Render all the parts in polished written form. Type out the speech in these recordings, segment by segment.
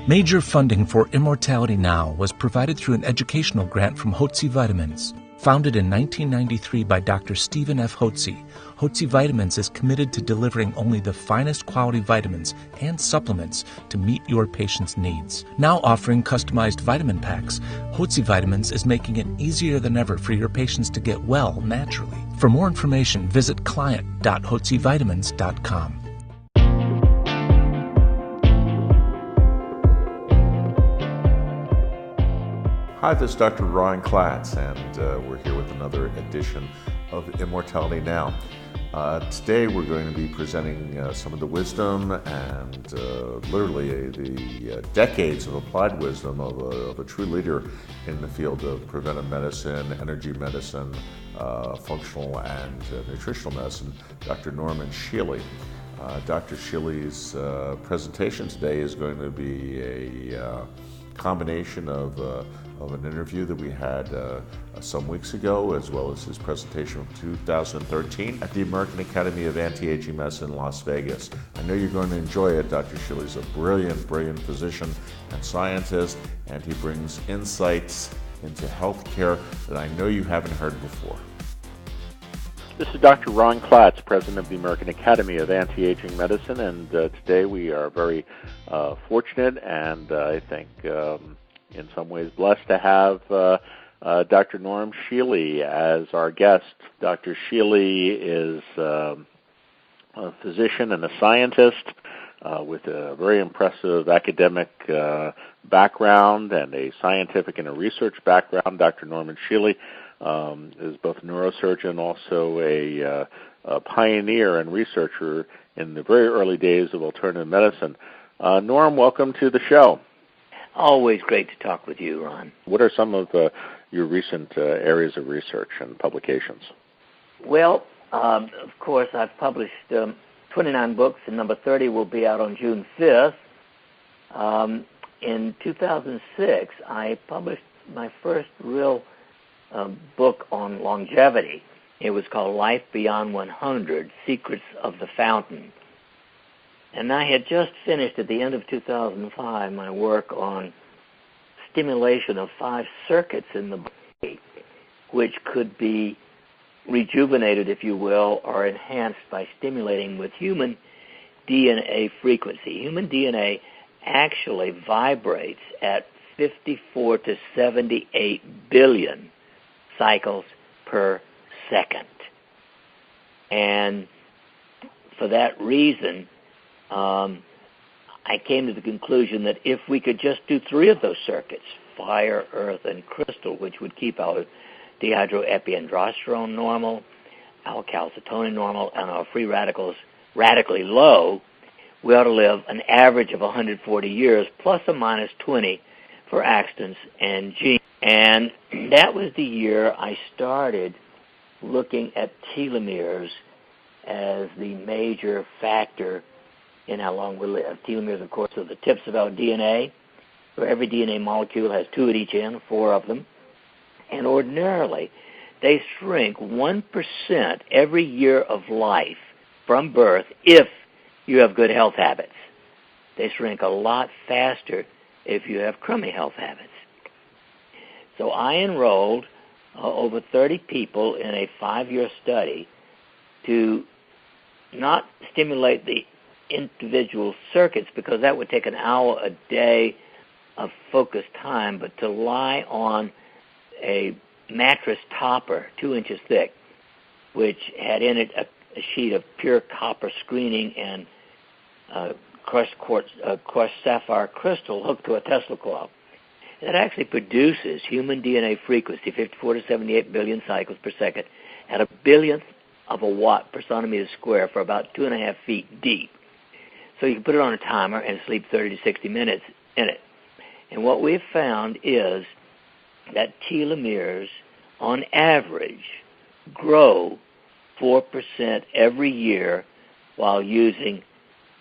Major funding for Immortality Now was provided through an educational grant from Hotze Vitamins. Founded in 1993 by Dr. Stephen F. Hotze, Hotze Vitamins is committed to delivering only the finest quality vitamins and supplements to meet your patient's needs. Now offering customized vitamin packs, Hotze Vitamins is making it easier than ever for your patients to get well naturally. For more information, visit client.hotzevitamins.com. Hi, this is Dr. Ron Klatz, and we're here with another edition of Immortality Now. Today we're going to be presenting some of the wisdom and literally the decades of applied wisdom of a true leader in the field of preventive medicine, energy medicine, functional and nutritional medicine, Dr. Norman Shealy. Dr. Shealy's presentation today is going to be a combination of an interview that we had some weeks ago, as well as his presentation from 2013 at the American Academy of Anti-Aging Medicine in Las Vegas. I know you're going to enjoy it. Dr. Shealy's a brilliant physician and scientist, and he brings insights into healthcare that I know you haven't heard before. This is Dr. Ron Klatz, President of the American Academy of Anti-Aging Medicine, and today we are very fortunate and I think in some ways blessed to have Dr. Norm Shealy as our guest. Dr. Shealy is a physician and a scientist with a very impressive academic background and a scientific and a research background. Dr. Norman Shealy is both a neurosurgeon, also a pioneer and researcher in the very early days of alternative medicine. Norm, welcome to the show. Always great to talk with you, Ron. What are some of your recent areas of research and publications? Well, of course, I've published 29 books, and number 30 will be out on June 5th. In 2006, I published my first real book on longevity. It was called Life Beyond 100, Secrets of the Fountain. And I had just finished at the end of 2005 my work on stimulation of 5 circuits in the body, which could be rejuvenated, if you will, or enhanced by stimulating with human DNA frequency. Human DNA actually vibrates at 54 to 78 billion cycles per second. And for that reason, I came to the conclusion that if we could just do 3 of those circuits, fire, earth, and crystal, which would keep our dehydroepiandrosterone normal, our calcitonin normal, and our free radicals radically low, we ought to live an average of 140 years, plus or minus 20 for accidents and genes. And that was the year I started looking at telomeres as the major factor in how long we live. Telomeres, of course, are the tips of our DNA. So every DNA molecule has 2 at each end, 4 of them. And ordinarily, they shrink 1% every year of life from birth if you have good health habits. They shrink a lot faster if you have crummy health habits. So I enrolled over 30 people in a 5-year study to not stimulate the individual circuits, because that would take an hour a day of focused time, but to lie on a mattress topper 2 inches thick, which had in it a sheet of pure copper screening and crushed sapphire crystal hooked to a Tesla coil. It actually produces human DNA frequency, 54 to 78 billion cycles per second, at 1 billionth of a watt per centimeter square for about 2.5 feet deep. So you can put it on a timer and sleep 30 to 60 minutes in it. And what we've found is that telomeres, on average, grow 4% every year while using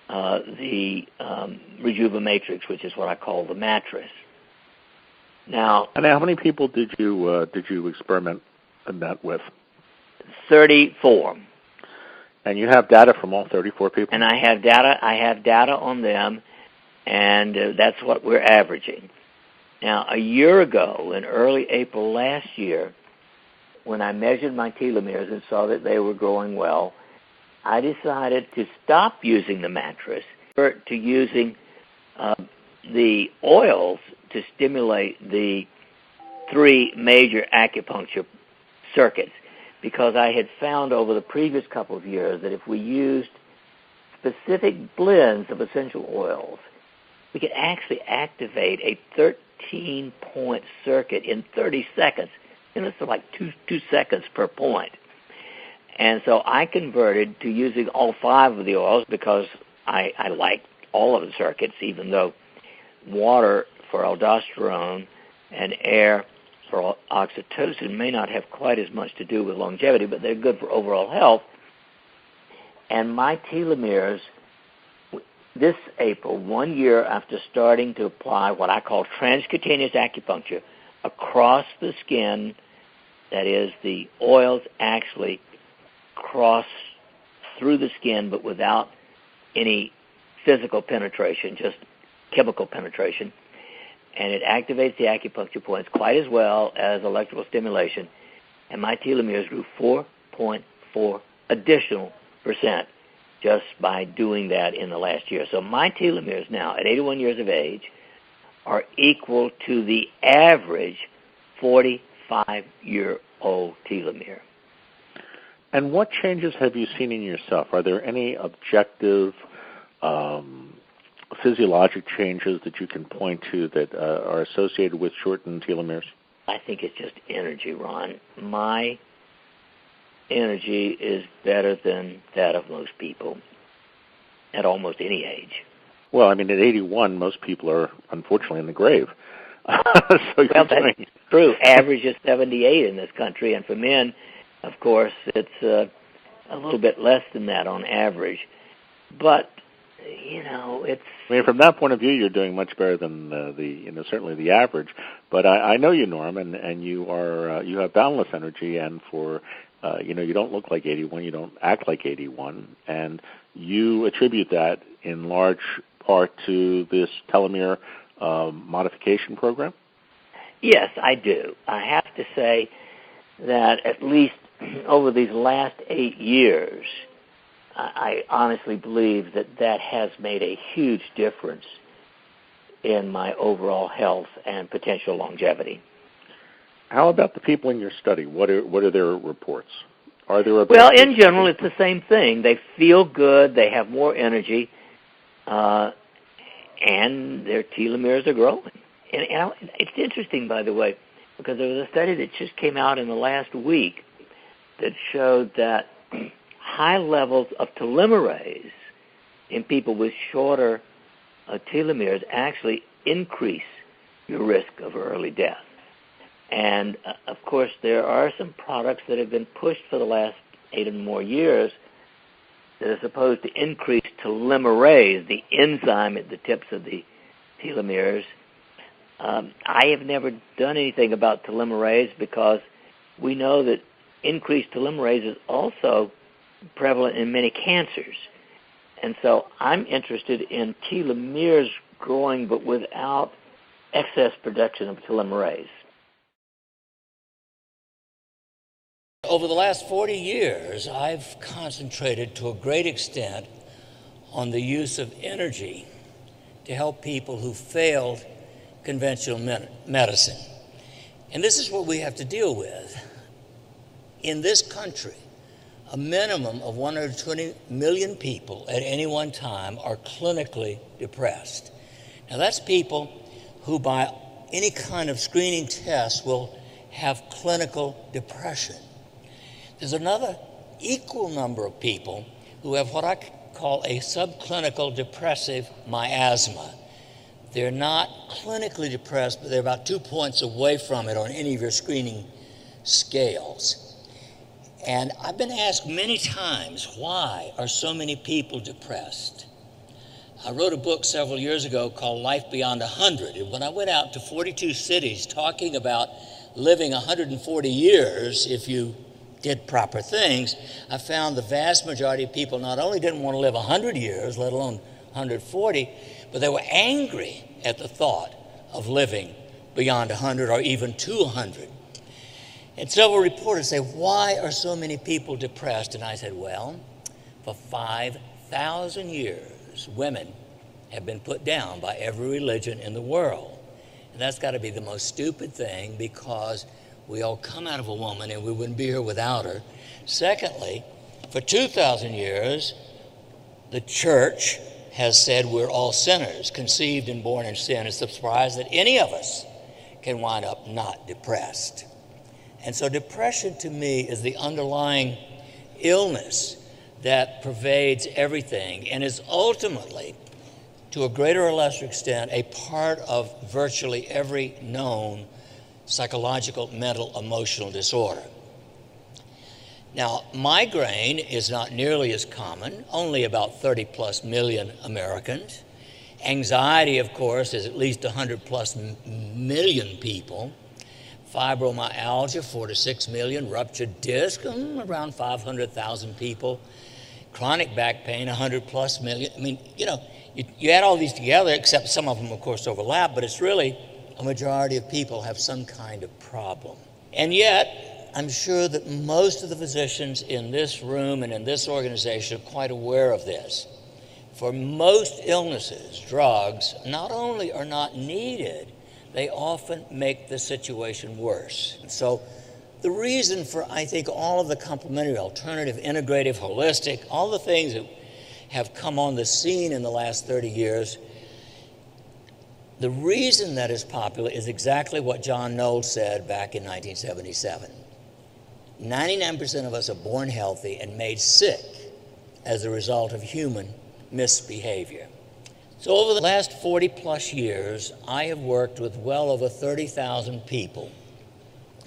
the Rejuva-Matrix, which is what I call the mattress. Now, and how many people did you experiment in that with? 34. And you have data from all 34 people? And I have data on them, and that's what we're averaging. Now, a year ago, in early April last year, when I measured my telomeres and saw that they were growing well, I decided to stop using the mattress to using the oils to stimulate the 3 major acupuncture circuits, because I had found over the previous couple of years that if we used specific blends of essential oils, we could actually activate a 13-point circuit in 30 seconds. And it's like two seconds per point. And so I converted to using all 5 of the oils because I like all of the circuits, even though water for aldosterone and air for oxytocin may not have quite as much to do with longevity, but they're good for overall health. And my telomeres, this April, 1 year after starting to apply what I call transcutaneous acupuncture across the skin, that is, the oils actually cross through the skin but without any physical penetration, just chemical penetration, and it activates the acupuncture points quite as well as electrical stimulation, and my telomeres grew 4.4 additional percent just by doing that in the last year. So my telomeres now, at 81 years of age, are equal to the average 45-year-old telomere. And what changes have you seen in yourself? Are there any objective physiologic changes that you can point to that are associated with shortened telomeres? I think it's just energy, Ron. My energy is better than that of most people at almost any age. Well, I mean, at 81, most people are unfortunately in the grave. Well, that's true. Average is 78 in this country, and for men, of course, it's a little bit less than that on average. But it's. I mean, from that point of view, you're doing much better than certainly the average. But I know you, Norm, and you are you have boundless energy, and for you don't look like 81, you don't act like 81, and you attribute that in large part to this telomere modification program. Yes, I do. I have to say that at least over these last 8 years, I honestly believe that has made a huge difference in my overall health and potential longevity. How about the people in your study? What are their reports? Are there Well, in general, it's the same thing. They feel good. They have more energy, and their telomeres are growing. And it's interesting, by the way, because there was a study that just came out in the last week that showed that high levels of telomerase in people with shorter telomeres actually increase your risk of early death. And, of course, there are some products that have been pushed for the last 8 and more years that are supposed to increase telomerase, the enzyme at the tips of the telomeres. I have never done anything about telomerase because we know that increased telomerase is also prevalent in many cancers. And so I'm interested in telomeres growing but without excess production of telomerase. Over the last 40 years, I've concentrated to a great extent on the use of energy to help people who failed conventional medicine. And this is what we have to deal with. In this country, a minimum of 120 million people at any one time are clinically depressed. Now, that's people who, by any kind of screening test, will have clinical depression. There's another equal number of people who have what I call a subclinical depressive miasma. They're not clinically depressed, but they're about 2 points away from it on any of your screening scales. And I've been asked many times, why are so many people depressed? I wrote a book several years ago called Life Beyond 100. And when I went out to 42 cities talking about living 140 years if you did proper things, I found the vast majority of people not only didn't want to live 100 years, let alone 140, but they were angry at the thought of living beyond 100 or even 200. And several reporters say, why are so many people depressed? And I said, well, for 5,000 years, women have been put down by every religion in the world. And that's got to be the most stupid thing, because we all come out of a woman and we wouldn't be here without her. Secondly, for 2,000 years, the church has said we're all sinners, conceived and born in sin. It's a surprise that any of us can wind up not depressed. And so depression to me is the underlying illness that pervades everything and is ultimately, to a greater or lesser extent, a part of virtually every known psychological, mental, emotional disorder. Now, migraine is not nearly as common, only about 30 plus million Americans. Anxiety, of course, is at least 100 plus million people. Fibromyalgia, 4 to 6 million. Ruptured disc, around 500,000 people. Chronic back pain, 100 plus million. I mean, you add all these together, except some of them, of course, overlap, but it's really a majority of people have some kind of problem. And yet, I'm sure that most of the physicians in this room and in this organization are quite aware of this. For most illnesses, drugs not only are not needed, they often make the situation worse. So the reason for, I think, all of the complementary, alternative, integrative, holistic, all the things that have come on the scene in the last 30 years, the reason that is popular is exactly what John Knowles said back in 1977. 99% of us are born healthy and made sick as a result of human misbehavior. So over the last 40 plus years, I have worked with well over 30,000 people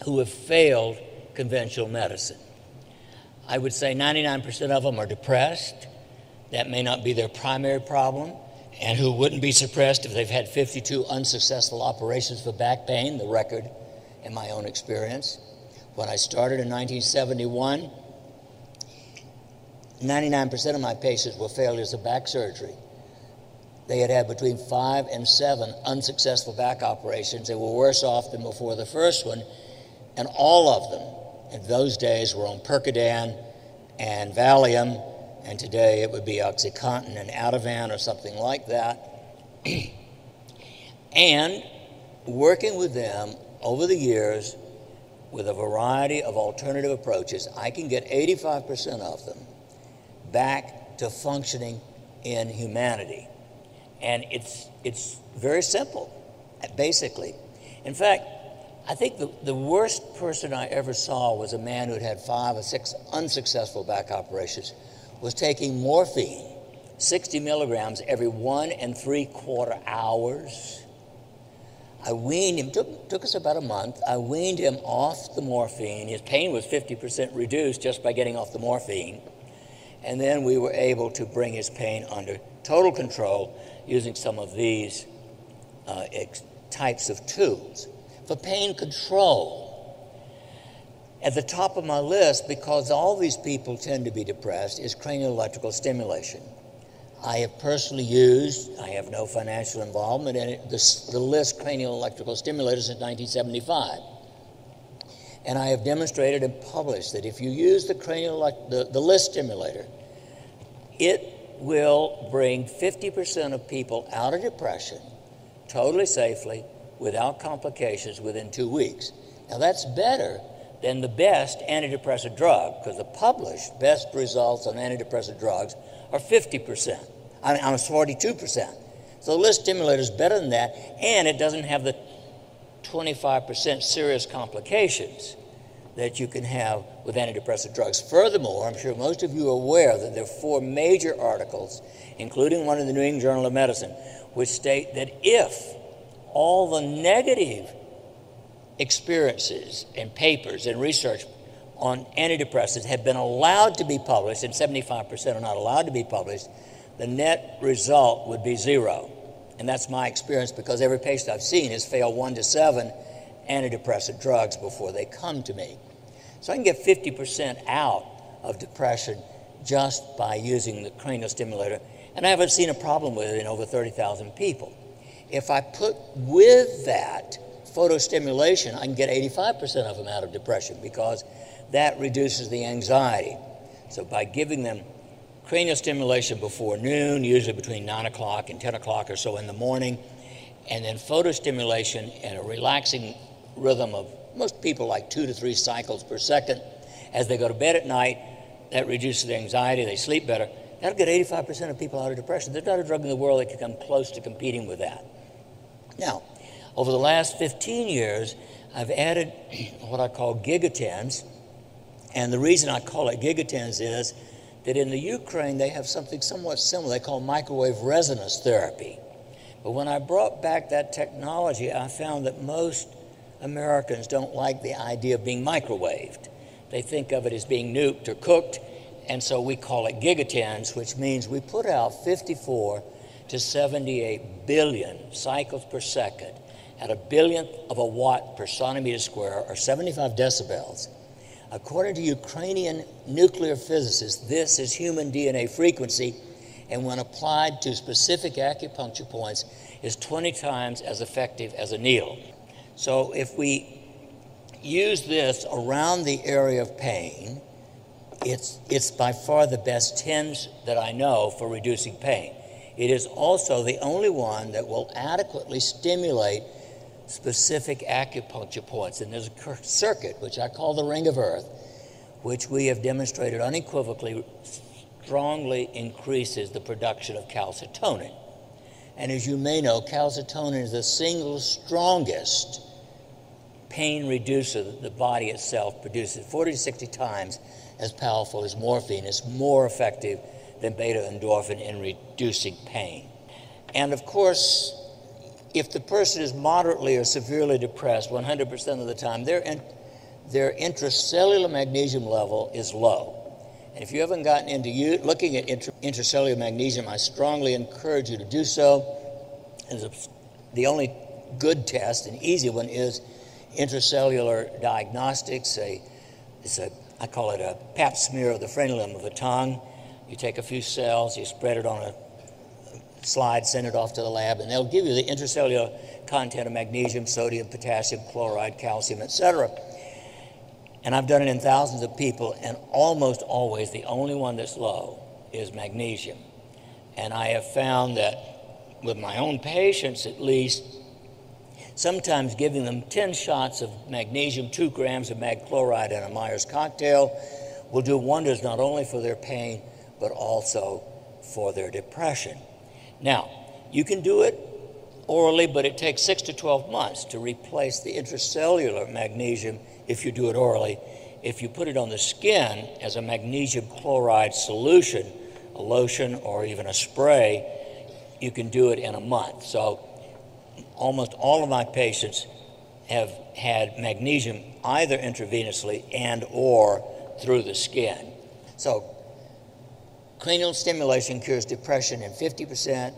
who have failed conventional medicine. I would say 99% of them are depressed. That may not be their primary problem, and who wouldn't be suppressed if they've had 52 unsuccessful operations for back pain, the record in my own experience. When I started in 1971, 99% of my patients were failures of back surgery. They had had between 5 and 7 unsuccessful back operations. They were worse off than before the first one, and all of them in those days were on Percodan and Valium, and today it would be OxyContin and Ativan or something like that. And working with them over the years with a variety of alternative approaches, I can get 85% of them back to functioning in humanity. And it's very simple, basically. In fact, I think the worst person I ever saw was a man who had had 5 or 6 unsuccessful back operations, was taking morphine, 60 milligrams every 1 3/4 hours. I weaned him, took us about a month. I weaned him off the morphine. His pain was 50% reduced just by getting off the morphine. And then we were able to bring his pain under total control using some of these types of tools. For pain control, at the top of my list, because all these people tend to be depressed, is cranial electrical stimulation. I have personally used, I have no financial involvement in it, the LIST cranial electrical stimulator since 1975. And I have demonstrated and published that if you use the LIST stimulator, it will bring 50% of people out of depression totally safely, without complications, within 2 weeks. Now that's better than the best antidepressant drug, because the published best results on antidepressant drugs are 50%. I'm 42%. So the LIST stimulator is better than that, and it doesn't have the 25% serious complications that you can have with antidepressant drugs. Furthermore, I'm sure most of you are aware that there are 4 major articles, including one in the New England Journal of Medicine, which state that if all the negative experiences and papers and research on antidepressants have been allowed to be published, and 75% are not allowed to be published, the net result would be 0. And that's my experience, because every patient I've seen has failed 1 to 7 antidepressant drugs before they come to me. So I can get 50% out of depression just by using the cranial stimulator, and I haven't seen a problem with it in over 30,000 people. If I put with that photostimulation, I can get 85% of them out of depression because that reduces the anxiety. So by giving them cranial stimulation before noon, usually between 9 o'clock and 10 o'clock or so in the morning, and then photostimulation in a relaxing rhythm of most people like 2 to 3 cycles per second. As they go to bed at night, that reduces the anxiety, they sleep better. That'll get 85% of people out of depression. There's not a drug in the world that can come close to competing with that. Now, over the last 15 years, I've added what I call gigatens, and the reason I call it gigatens is that in the Ukraine they have something somewhat similar they call microwave resonance therapy. But when I brought back that technology, I found that most Americans don't like the idea of being microwaved. They think of it as being nuked or cooked, and so we call it gigatens, which means we put out 54 to 78 billion cycles per second at a billionth of a watt per centimeter square, or 75 decibels. According to Ukrainian nuclear physicists, this is human DNA frequency, and when applied to specific acupuncture points, is 20 times as effective as a needle. So if we use this around the area of pain, it's by far the best TENS that I know for reducing pain. It is also the only one that will adequately stimulate specific acupuncture points. And there's a circuit, which I call the Ring of Earth, which we have demonstrated unequivocally strongly increases the production of calcitonin. And as you may know, calcitonin is the single strongest pain reducer that the body itself produces, 40 to 60 times as powerful as morphine. It's more effective than beta-endorphin in reducing pain. And of course, if the person is moderately or severely depressed, 100% of the time, their intracellular magnesium level is low. And if you haven't gotten into looking at intracellular magnesium, I strongly encourage you to do so. And the only good test, an easy one, is intracellular diagnostics. I call it a pap smear of the frenulum of the tongue. You take a few cells, you spread it on a slide, send it off to the lab, and they'll give you the intracellular content of magnesium, sodium, potassium, chloride, calcium, etc. And I've done it in thousands of people, and almost always the only one that's low is magnesium. And I have found that with my own patients at least, sometimes giving them 10 shots of magnesium, 2 grams of mag chloride in a Myers cocktail will do wonders not only for their pain, but also for their depression. Now, you can do it orally, but it takes 6 to 12 months to replace the intracellular magnesium if you do it orally. If you put it on the skin as a magnesium chloride solution, a lotion or even a spray, you can do it in a month. So almost all of my patients have had magnesium either intravenously and or through the skin. So cranial stimulation cures depression in 50%,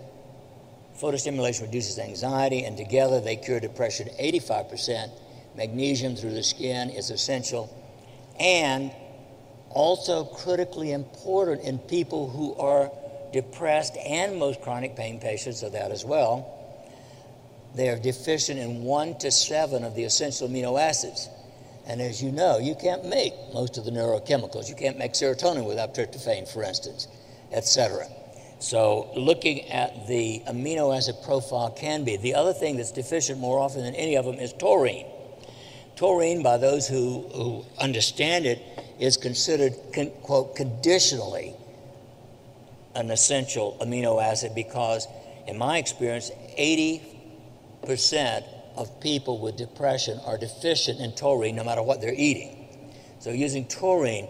photostimulation reduces anxiety, and together they cure depression 85%. Magnesium through the skin is essential, and also critically important in people who are depressed, and most chronic pain patients are that as well. They are deficient in 1 to 7 of the essential amino acids. And as you know, you can't make most of the neurochemicals. You can't make serotonin without tryptophan, for instance, etc. So looking at the amino acid profile can be. The other thing that's deficient more often than any of them is taurine. Taurine, by those who understand it, is considered, quote, conditionally an essential amino acid because, in my experience, 80% of people with depression are deficient in taurine no matter what they're eating. So using taurine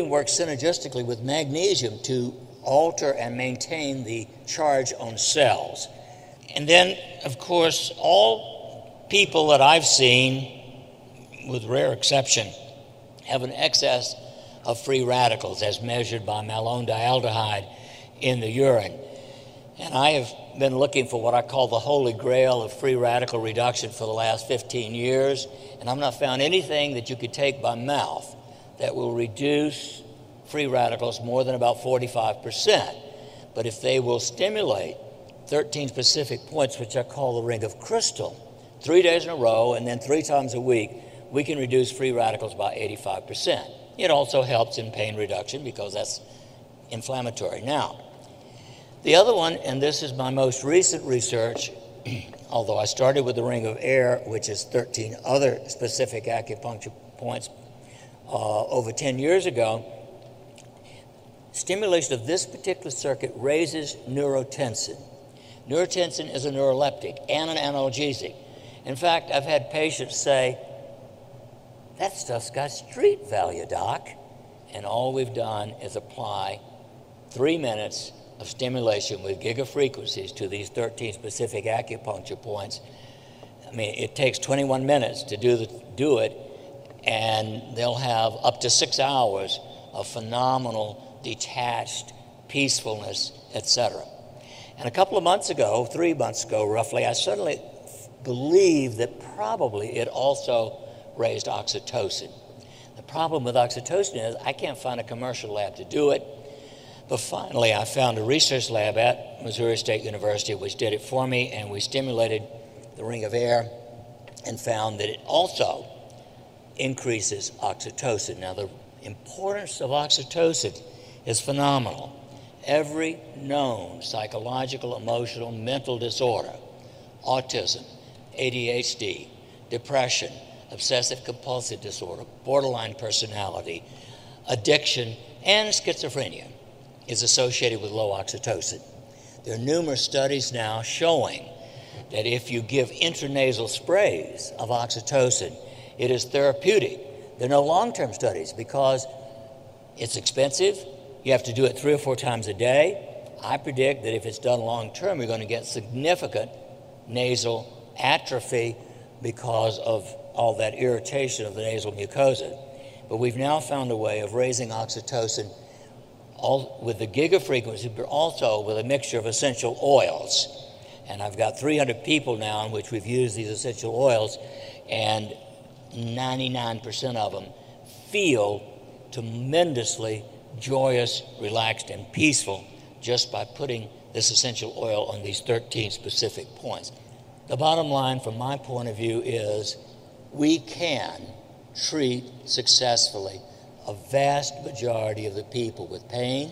works synergistically with magnesium to alter and maintain the charge on cells. And then, of course, all people that I've seen, with rare exception, have an excess of free radicals as measured by malondialdehyde in the urine. And I have been looking for what I call the holy grail of free radical reduction for the last 15 years, and I've not found anything that you could take by mouth that will reduce free radicals more than about 45%. But if they will stimulate 13 specific points, which I call the ring of crystal, 3 days in a row and then 3 times a week, we can reduce free radicals by 85%. It also helps in pain reduction because that's inflammatory. Now, the other one, and this is my most recent research, although I started with the ring of air, which is 13 other specific acupuncture points over 10 years ago, stimulation of this particular circuit raises neurotensin. Neurotensin is a neuroleptic and an analgesic. In fact, I've had patients say, that stuff's got street value, doc. And all we've done is apply 3 minutes of stimulation with gigafrequencies to these 13 specific acupuncture points. I mean, it takes 21 minutes to do it, and they'll have up to 6 hours of phenomenal, detached peacefulness, etc. And a couple of months ago, 3 months ago roughly, I suddenly believed that probably it also raised oxytocin. The problem with oxytocin is I can't find a commercial lab to do it. But finally, I found a research lab at Missouri State University which did it for me, and we stimulated the ring of air and found that it also increases oxytocin. Now, the importance of oxytocin is phenomenal. Every known psychological, emotional, mental disorder, autism, ADHD, depression, obsessive-compulsive disorder, borderline personality, addiction, and schizophrenia is associated with low oxytocin. There are numerous studies now showing that if you give intranasal sprays of oxytocin, it is therapeutic. There are no long-term studies because it's expensive. You have to do it 3 or 4 times a day. I predict that if it's done long-term, you're going to get significant nasal atrophy because of all that irritation of the nasal mucosa. But we've now found a way of raising oxytocin all with the gigafrequency, but also with a mixture of essential oils. And I've got 300 people now in which we've used these essential oils, and 99% of them feel tremendously joyous, relaxed, and peaceful just by putting this essential oil on these 13 specific points. The bottom line from my point of view is we can treat successfully a vast majority of the people with pain,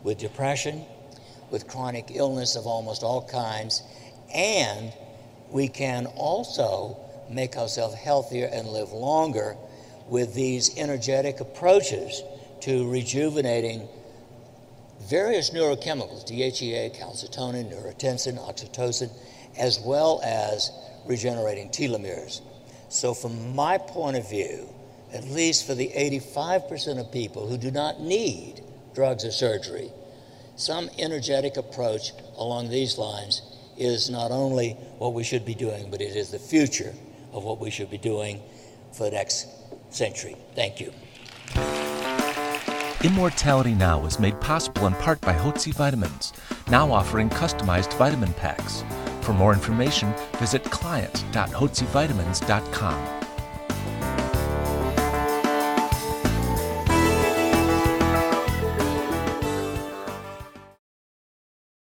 with depression, with chronic illness of almost all kinds, and we can also make ourselves healthier and live longer with these energetic approaches to rejuvenating various neurochemicals, DHEA, calcitonin, neurotensin, oxytocin, as well as regenerating telomeres. So from my point of view, at least for the 85% of people who do not need drugs or surgery, some energetic approach along these lines is not only what we should be doing, but it is the future of what we should be doing for the next century. Thank you. Immortality Now is made possible in part by Hotze Vitamins, now offering customized vitamin packs. For more information, visit client.hotzevitamins.com.